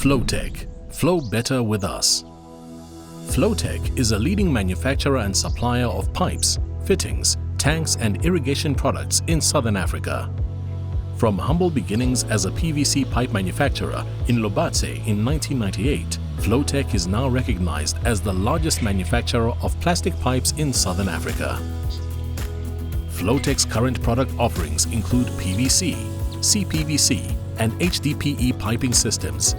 Flo Tek, flow better with us. Flo Tek is a leading manufacturer and supplier of pipes, fittings, tanks and irrigation products in Southern Africa. From humble beginnings as a PVC pipe manufacturer in Lobatse in 1998, Flo Tek is now recognized as the largest manufacturer of plastic pipes in Southern Africa. Flo Tek's current product offerings include PVC, CPVC and HDPE piping systems,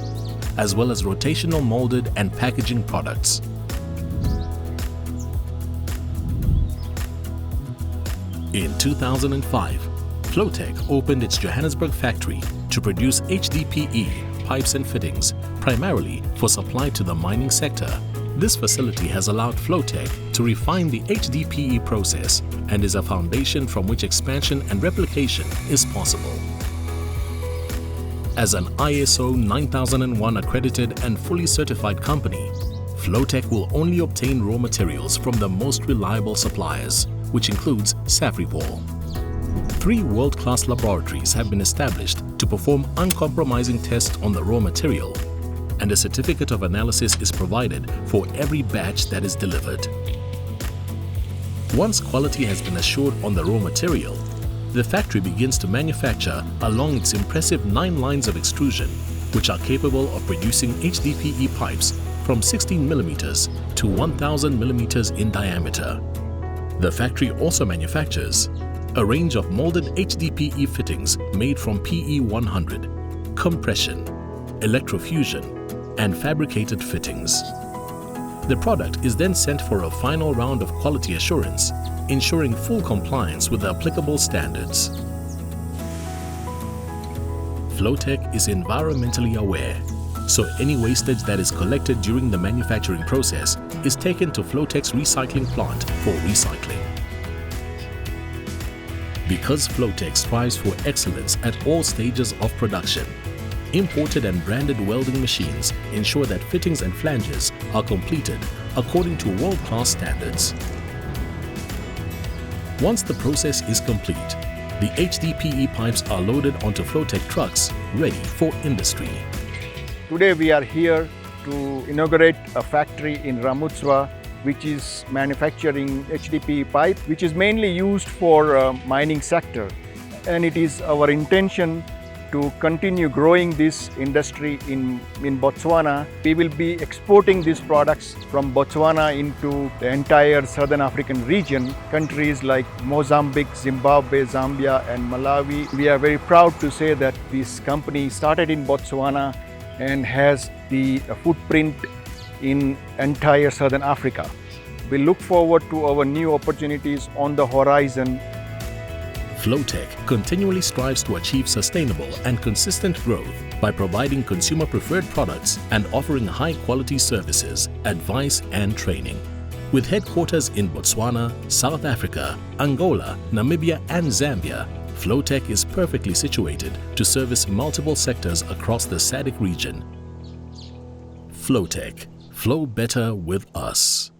as well as rotational molded and packaging products. In 2005, Flo Tek opened its Johannesburg factory to produce HDPE pipes and fittings, primarily for supply to the mining sector. This facility has allowed Flo Tek to refine the HDPE process and is a foundation from which expansion and replication is possible. As an ISO 9001 accredited and fully certified company, Flo Tek will only obtain raw materials from the most reliable suppliers, which includes Safripol. 3 world-class laboratories have been established to perform uncompromising tests on the raw material, and a certificate of analysis is provided for every batch that is delivered. Once quality has been assured on the raw material, the factory begins to manufacture along its impressive 9 lines of extrusion, which are capable of producing HDPE pipes from 16 mm to 1000 mm in diameter. The factory also manufactures a range of molded HDPE fittings made from PE100, compression, electrofusion, and fabricated fittings. The product is then sent for a final round of quality assurance, ensuring full compliance with the applicable standards. Flo Tek is environmentally aware, so any wastage that is collected during the manufacturing process is taken to Flo Tek's recycling plant for recycling. Because Flo Tek strives for excellence at all stages of production, imported and branded welding machines ensure that fittings and flanges are completed according to world-class standards. Once the process is complete, the HDPE pipes are loaded onto Flo Tek trucks ready for industry. Today we are here to inaugurate a factory in Ramutswa which is manufacturing HDPE pipe, which is mainly used for mining sector. And it is our intention to continue growing this industry in Botswana. We will be exporting these products from Botswana into the entire Southern African region, countries like Mozambique, Zimbabwe, Zambia and Malawi. We are very proud to say that this company started in Botswana and has the footprint in entire Southern Africa. We look forward to our new opportunities on the horizon. Flo Tek continually strives to achieve sustainable and consistent growth by providing consumer-preferred products and offering high-quality services, advice and training. With headquarters in Botswana, South Africa, Angola, Namibia and Zambia, Flo Tek is perfectly situated to service multiple sectors across the SADC region. Flo Tek, flow better with us.